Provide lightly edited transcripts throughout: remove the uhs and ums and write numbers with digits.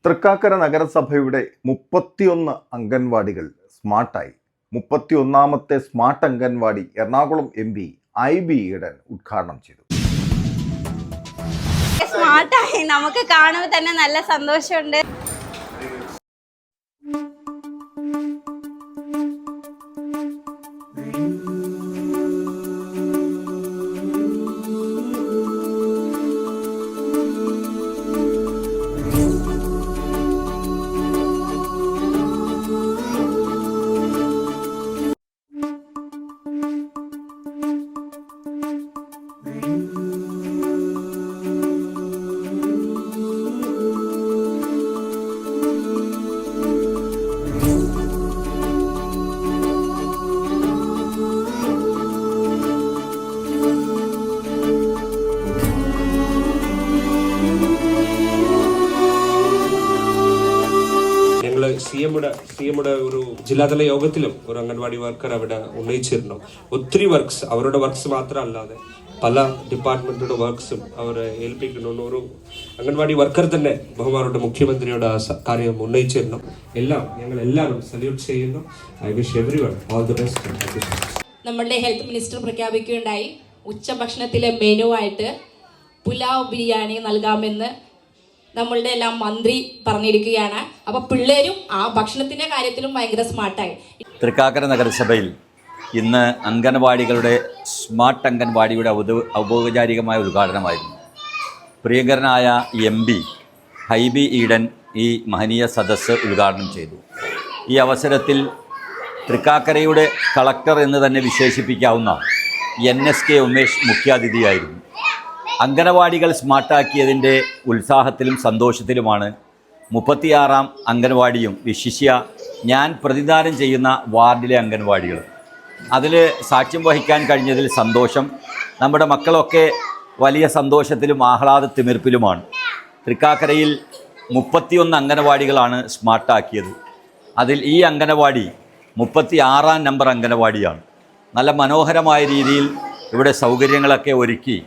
തൃക്കാക്കര നഗരസഭയുടെ 31 അംഗൻവാടികൾ സ്മാർട്ടായി. 31ാമത്തെ smart anganwadi Ernakulam MP IB Eden ഉദ്ഘാടനം ചെയ്തു. സ്മാർട്ടായി നമുക്ക് കാണുമ്പോൾ തന്നെ നല്ല സന്തോഷമുണ്ട്. സിഎമ്മുടെ ഒരു ജില്ലാതല യോഗത്തിലും ഒരു അംഗൻവാടി വർക്കർ അവിടെ ഉന്നയിച്ചിരുന്നു. ഒത്തിരി വർക്ക്സ്, അവരുടെ വർക്ക്സ് മാത്രമല്ലാതെ പല ഡിപ്പാർട്ട്മെന്റിന്റെ വർക്ക്സും അവരെ ഏൽപ്പിക്കുന്നു. ഒരു അംഗൻവാടി വർക്കർ തന്നെ ബഹുമാനോട് മുഖ്യമന്ത്രിയോട് കാര്യം ഉന്നയിച്ചിരുന്നു. ഞങ്ങൾ എല്ലാവരും സല്യൂട്ട് ചെയ്യുന്നു. I wish everyone all the best. നമ്മളുടെ ഹെൽത്ത് മിനിസ്റ്റർ പ്രഖ്യാപിക്കുകയുണ്ടായി, ഉച്ചഭക്ഷണത്തിലെ മെനു ആയിട്ട് പുലാവ് ബിരിയാണി നൽകാമെന്ന് നമ്മളുടെ എല്ലാം മന്ത്രി പറഞ്ഞിരിക്കുകയാണ്. അപ്പോൾ പിള്ളേരും ആ ഭക്ഷണത്തിൻ്റെ കാര്യത്തിലും ഭയങ്കര സ്മാർട്ടായി. തൃക്കാക്കര നഗരസഭയിൽ ഇന്ന് അംഗൻവാടികളുടെ സ്മാർട്ട് അംഗൻവാടിയുടെ ഔപചാരികമായ ഉദ്ഘാടനമായിരുന്നു. പ്രിയങ്കരനായ MP IB ഈഡൻ ഈ മഹനീയ സദസ്സ് ഉദ്ഘാടനം ചെയ്തു. ഈ അവസരത്തിൽ തൃക്കാക്കരയുടെ കളക്ടർ എന്ന് തന്നെ വിശേഷിപ്പിക്കാവുന്ന NSK ഉമേഷ് മുഖ്യാതിഥിയായിരുന്നു. അംഗനവാടികൾ സ്മാർട്ടാക്കിയതിൻ്റെ ഉത്സാഹത്തിലും സന്തോഷത്തിലുമാണ് 36ാം അംഗനവാടിയും വിശിഷ്യ ഞാൻ പ്രതിദാനം ചെയ്യുന്ന വാർഡിലെ അംഗൻവാടികൾ. അതിൽ സാക്ഷ്യം വഹിക്കാൻ കഴിഞ്ഞതിൽ സന്തോഷം. നമ്മുടെ മക്കളൊക്കെ വലിയ സന്തോഷത്തിലും ആഹ്ലാദത്തിമിർപ്പിലുമാണ്. തൃക്കാക്കരയിൽ 31 അംഗനവാടികളാണ് സ്മാർട്ടാക്കിയത്. അതിൽ ഈ അംഗനവാടി 36ാം നമ്പർ അംഗനവാടിയാണ്. നല്ല മനോഹരമായ രീതിയിൽ ഇവിടെ സൗകര്യങ്ങളൊക്കെ ഒരുക്കി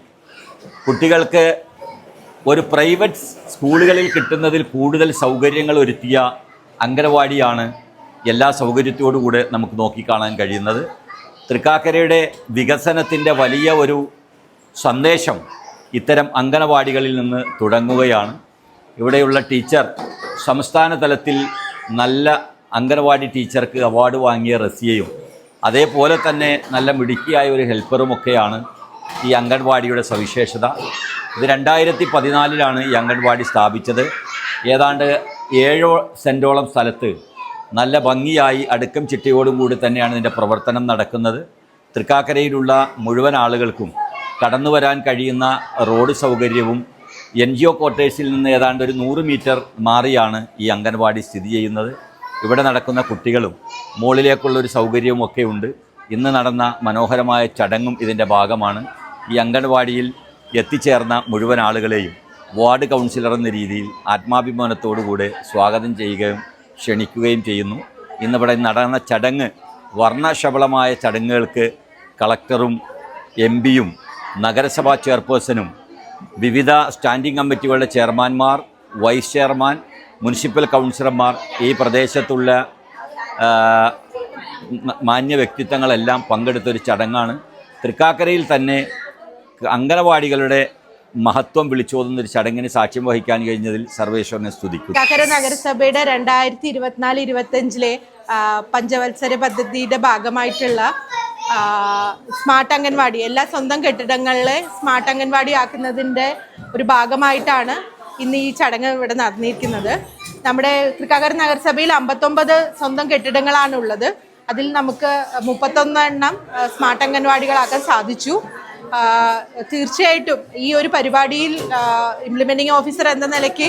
കുട്ടികൾക്ക് ഒരു പ്രൈവറ്റ് സ്കൂളുകളിൽ കിട്ടുന്നതിൽ കൂടുതൽ സൗകര്യങ്ങൾ ഒരുക്കിയ അംഗനവാടിയാണ് എല്ലാ സൗകര്യത്തോടുകൂടെ നമുക്ക് നോക്കിക്കാണാൻ കഴിയുന്നത്. തൃക്കാക്കരയുടെ വികസനത്തിൻ്റെ വലിയ ഒരു സന്ദേശം ഇത്തരം അംഗനവാടികളിൽ നിന്ന് തുടങ്ങുകയാണ്. ഇവിടെയുള്ള ടീച്ചർ സംസ്ഥാന തലത്തിൽ നല്ല അംഗനവാടി ടീച്ചർക്ക് അവാർഡ് വാങ്ങിയ റസിയയും അതേപോലെ തന്നെ നല്ല മിടുക്കിയായ ഒരു ഹെൽപ്പറുമൊക്കെയാണ് ഈ അംഗൻവാടിയുടെ സവിശേഷത. ഇത് 2014 ഈ അംഗൻവാടി സ്ഥാപിച്ചത്. ഏതാണ്ട് 7 സെൻറ്റോളം സ്ഥലത്ത് നല്ല ഭംഗിയായി അടുക്കും ചിട്ടയോടും കൂടി തന്നെയാണ് ഇതിൻ്റെ പ്രവർത്തനം നടക്കുന്നത്. തൃക്കാക്കരയിലുള്ള മുഴുവൻ ആളുകൾക്കും കടന്നു വരാൻ കഴിയുന്ന റോഡ് സൗകര്യവും NGO ക്വാർട്ടേഴ്സിൽ നിന്ന് ഏതാണ്ട് ഒരു 100 മീറ്റർ മാറിയാണ് ഈ അംഗൻവാടി സ്ഥിതി ചെയ്യുന്നത്. ഇവിടെ നടക്കുന്ന കുട്ടികളും മുകളിലേക്കുള്ളൊരു സൗകര്യവും ഒക്കെ ഉണ്ട്. ഇന്ന് നടന്ന മനോഹരമായ ചടങ്ങും ഇതിൻ്റെ ഭാഗമാണ്. ഈ അംഗൻവാടിയിൽ എത്തിച്ചേർന്ന മുഴുവൻ ആളുകളെയും വാർഡ് കൗൺസിലർ എന്ന രീതിയിൽ ആത്മാഭിമാനത്തോടുകൂടെ സ്വാഗതം ചെയ്യുകയും ക്ഷണിക്കുകയും ചെയ്യുന്നു. ഇന്നിവിടെ നടന്ന ചടങ്ങ് വർണ്ണശബളമായ ചടങ്ങുകൾക്ക് കളക്ടറും MPയും നഗരസഭാ ചെയർപേഴ്സണും വിവിധ സ്റ്റാൻഡിംഗ് കമ്മിറ്റികളുടെ ചെയർമാൻമാർ, വൈസ് ചെയർമാൻ, മുനിസിപ്പൽ കൗൺസിലർമാർ, ഈ പ്രദേശത്തുള്ള മാന്യ വ്യക്തിത്വങ്ങളെല്ലാം പങ്കെടുത്തൊരു ചടങ്ങാണ്. തൃക്കാക്കരയിൽ തന്നെ അംഗനവാടികളുടെ മഹത്വം വിളിച്ചോതുന്നൊരു ചടങ്ങിന് സാക്ഷ്യം വഹിക്കാൻ കഴിഞ്ഞതിൽ സർവേശ്വരനെ സ്തുതിക്കുന്നു. തൃക്കാക്കര നഗരസഭയുടെ 2024-25 പഞ്ചവത്സര പദ്ധതിയുടെ ഭാഗമായിട്ടുള്ള സ്മാർട്ട് അംഗൻവാടി എല്ലാ സ്വന്തം കെട്ടിടങ്ങളിലെ സ്മാർട്ട് അംഗൻവാടി ആക്കുന്നതിൻ്റെ ഒരു ഭാഗമായിട്ടാണ് ഇന്ന് ഈ ചടങ്ങ് ഇവിടെ നടന്നിരിക്കുന്നത്. നമ്മുടെ തൃക്കാക്കര നഗരസഭയിൽ 59 സ്വന്തം കെട്ടിടങ്ങളാണ് ഉള്ളത്. അതിൽ നമുക്ക് 31 സ്മാർട്ട് അംഗൻവാടികളാക്കാൻ സാധിച്ചു. തീർച്ചയായിട്ടും ഈ ഒരു പരിപാടിയിൽ ഇംപ്ലിമെൻറ്റിംഗ് ഓഫീസർ എന്ന നിലയ്ക്ക്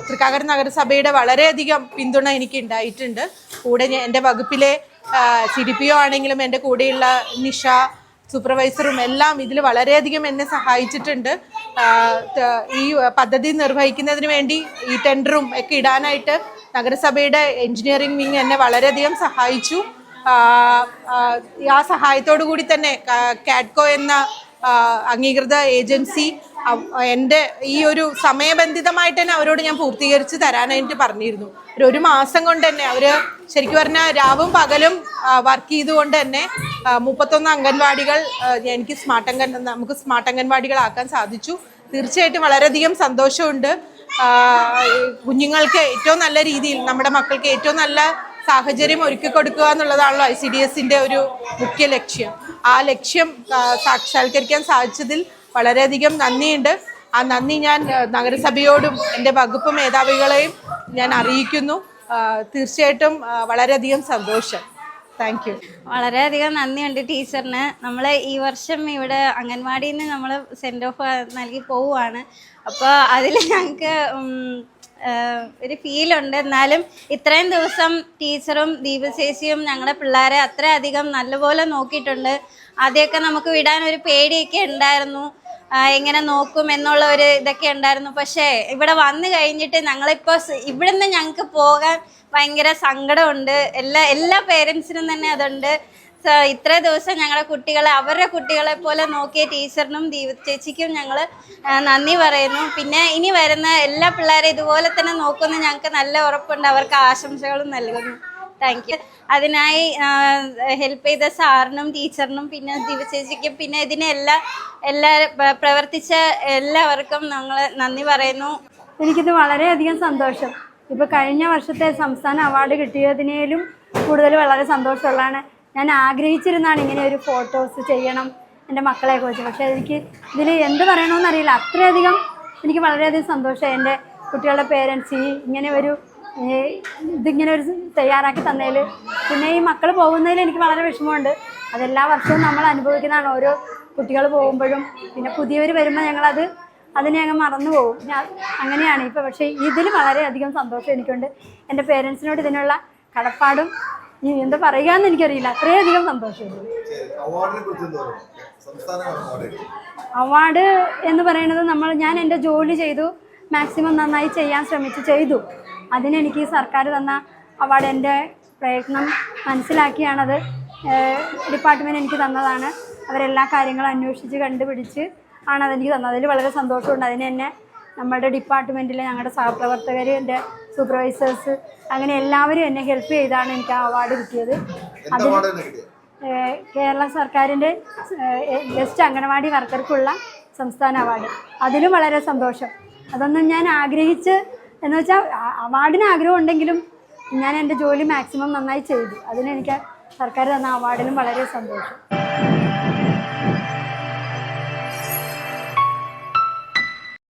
തൃക്കാക്കര നഗരസഭയുടെ വളരെയധികം പിന്തുണ എനിക്ക് ഉണ്ടായിട്ടുണ്ട്. കൂടെ എൻ്റെ വകുപ്പിലെ CDPO ആണെങ്കിലും എൻ്റെ കൂടെയുള്ള നിഷ സൂപ്പർവൈസറും എല്ലാം ഇതിൽ വളരെയധികം എന്നെ സഹായിച്ചിട്ടുണ്ട്. ഈ പദ്ധതി നിർവഹിക്കുന്നതിന് വേണ്ടി ഈ ടെൻഡറും ഒക്കെ ഇടാനായിട്ട് നഗരസഭയുടെ എഞ്ചിനീയറിംഗ് വിങ് എന്നെ വളരെയധികം സഹായിച്ചു. ആ സഹായത്തോടു കൂടി തന്നെ കാഡ്കോ എന്ന അംഗീകൃത ഏജൻസി എൻ്റെ ഈ ഒരു സമയബന്ധിതമായിട്ട് തന്നെ അവരോട് ഞാൻ പൂർത്തീകരിച്ച് തരാനായിട്ട് പറഞ്ഞിരുന്നു. ഒരു മാസം കൊണ്ട് തന്നെ അവർ ശരിക്കും പറഞ്ഞാൽ രാവും പകലും വർക്ക് ചെയ്തുകൊണ്ട് തന്നെ 31 അംഗൻവാടികൾ എനിക്ക് നമുക്ക് സ്മാർട്ട് അംഗൻവാടികളാക്കാൻ സാധിച്ചു. തീർച്ചയായിട്ടും വളരെയധികം സന്തോഷമുണ്ട്. കുഞ്ഞുങ്ങൾക്ക് ഏറ്റവും നല്ല രീതിയിൽ നമ്മുടെ മക്കൾക്ക് ഏറ്റവും നല്ല സാഹചര്യം ഒരുക്കി കൊടുക്കുക എന്നുള്ളതാണല്ലോ ICDSന്റെ ഒരു മുഖ്യ ലക്ഷ്യം. ആ ലക്ഷ്യം സാക്ഷാത്കരിക്കാൻ സാധിച്ചതിൽ വളരെയധികം നന്ദിയുണ്ട്. ആ നന്ദി ഞാൻ നഗരസഭയോടും എൻ്റെ വകുപ്പ് മേധാവികളെയും ഞാൻ അറിയിക്കുന്നു. തീർച്ചയായിട്ടും വളരെയധികം സന്തോഷം. Thank you. വളരെയധികം നന്ദിയുണ്ട് ടീച്ചറിന്. നമ്മൾ ഈ വർഷം ഇവിടെ അംഗൻവാടിയിൽ നിന്ന് നമ്മൾ സെൻഡ് ഓഫ് നൽകി പോവുകയാണ്. അപ്പോൾ അതിൽ ഞങ്ങൾക്ക് ഒരു ഫീലുണ്ട്. എന്നാലും ഇത്രയും ദിവസം ടീച്ചറും ദീപ ചേച്ചിയും ഞങ്ങളുടെ പിള്ളേരെ അത്രയധികം നല്ലപോലെ നോക്കിയിട്ടുണ്ട്. ആദ്യമൊക്കെ നമുക്ക് വിടാൻ ഒരു പേടിയൊക്കെ ഉണ്ടായിരുന്നു, എങ്ങനെ നോക്കും എന്നുള്ള ഒരു ഇതൊക്കെ ഉണ്ടായിരുന്നു. പക്ഷേ ഇവിടെ വന്നു കഴിഞ്ഞിട്ട് ഞങ്ങളിപ്പോൾ ഇവിടുന്ന് ഞങ്ങൾക്ക് പോകാൻ ഭയങ്കര സങ്കടമുണ്ട്. എല്ലാ പേരൻസിനും തന്നെ അതുണ്ട്. ഇത്ര ദിവസം ഞങ്ങളുടെ കുട്ടികളെ അവരുടെ കുട്ടികളെ പോലെ നോക്കിയ ടീച്ചറിനും ദീപ ചേച്ചിക്കും ഞങ്ങൾ നന്ദി പറയുന്നു. പിന്നെ ഇനി വരുന്ന എല്ലാ പിള്ളേരെയും ഇതുപോലെ തന്നെ നോക്കുമെന്ന് ഞങ്ങൾക്ക് നല്ല ഉറപ്പുണ്ട്. അവർക്ക് ആശംസകളും നൽകുന്നു. Thank you. അതിനായി ഹെൽപ്പ് ചെയ്ത സാറിനും ടീച്ചറിനും പിന്നെ ദീപ ചേച്ചിക്കും പിന്നെ പ്രവർത്തിച്ച എല്ലാവർക്കും ഞങ്ങൾ നന്ദി പറയുന്നു. എനിക്കിത് വളരെയധികം സന്തോഷം. ഇപ്പോൾ കഴിഞ്ഞ വർഷത്തെ സംസ്ഥാന അവാർഡ് കിട്ടിയതിനേലും കൂടുതൽ വളരെ സന്തോഷമുള്ളതാണ്. ഞാൻ ആഗ്രഹിച്ചിരുന്നാണ് ഇങ്ങനെ ഒരു ഫോട്ടോസ് ചെയ്യണം എൻ്റെ മക്കളെ കുറിച്ച്. പക്ഷേ എനിക്ക് ഇതിൽ എന്ത് പറയണമെന്നറിയില്ല. അത്രയധികം എനിക്ക് വളരെയധികം സന്തോഷമായി. എൻ്റെ കുട്ടികളുടെ പേരൻസ് ഇതിങ്ങനെ ഒരു തയ്യാറാക്കി തന്നതിൽ. പിന്നെ ഈ മക്കൾ പോകുന്നതിൽ എനിക്ക് വളരെ വിഷമമുണ്ട്. അതെല്ലാ വർഷവും നമ്മൾ അനുഭവിക്കുന്നതാണ്. ഓരോ കുട്ടികൾ പോകുമ്പോഴും പിന്നെ പുതിയവർ വരുമ്പോൾ അതിനെ അങ്ങ് മറന്നു പോകും. അങ്ങനെയാണ് ഇപ്പോൾ. പക്ഷേ ഇതിൽ വളരെയധികം സന്തോഷം എനിക്കുണ്ട്. എൻ്റെ പേരൻസിനോട് ഇതിനുള്ള കടപ്പാടും എന്താ പറയുക എന്ന് എനിക്കറിയില്ല. അത്രയധികം സന്തോഷമുണ്ട്. അവാർഡ് എന്ന് പറയുന്നത് ഞാൻ എൻ്റെ ജോലി ചെയ്തു, മാക്സിമം നന്നായി ചെയ്യാൻ ചെയ്തു. അതിനെനിക്ക് സർക്കാർ തന്ന അവാർഡ് എൻ്റെ പ്രയത്നം മനസ്സിലാക്കിയാണത്. ഡിപ്പാർട്ട്മെൻറ്റ് എനിക്ക് തന്നതാണ്. അവരെല്ലാ കാര്യങ്ങളും അന്വേഷിച്ച് കണ്ടുപിടിച്ച് അതെനിക്ക് തന്നത്. അതിൽ വളരെ സന്തോഷമുണ്ട്. അതിന് തന്നെ നമ്മുടെ ഡിപ്പാർട്ട്മെൻറ്റിലെ ഞങ്ങളുടെ സഹപ്രവർത്തകർ, എൻ്റെ സൂപ്പർവൈസേഴ്സ്, അങ്ങനെ എല്ലാവരും എന്നെ ഹെൽപ്പ് ചെയ്താണ് എനിക്ക് ആ അവാർഡ് കിട്ടിയത്. കേരള സർക്കാരിൻ്റെ ബെസ്റ്റ് അംഗനവാടി വർക്കർക്കുള്ള സംസ്ഥാന അവാർഡ്. അതിലും വളരെ സന്തോഷം. അതൊന്നും ഞാൻ എന്ന് വെച്ചാൽ അവാർഡിന് ആഗ്രഹം ഉണ്ടെങ്കിലും ഞാൻ എൻ്റെ ജോലി മാക്സിമം നന്നായി ചെയ്തു. അതിനെനിക്ക് സർക്കാർ തന്ന അവാർഡിലും വളരെ സന്തോഷം.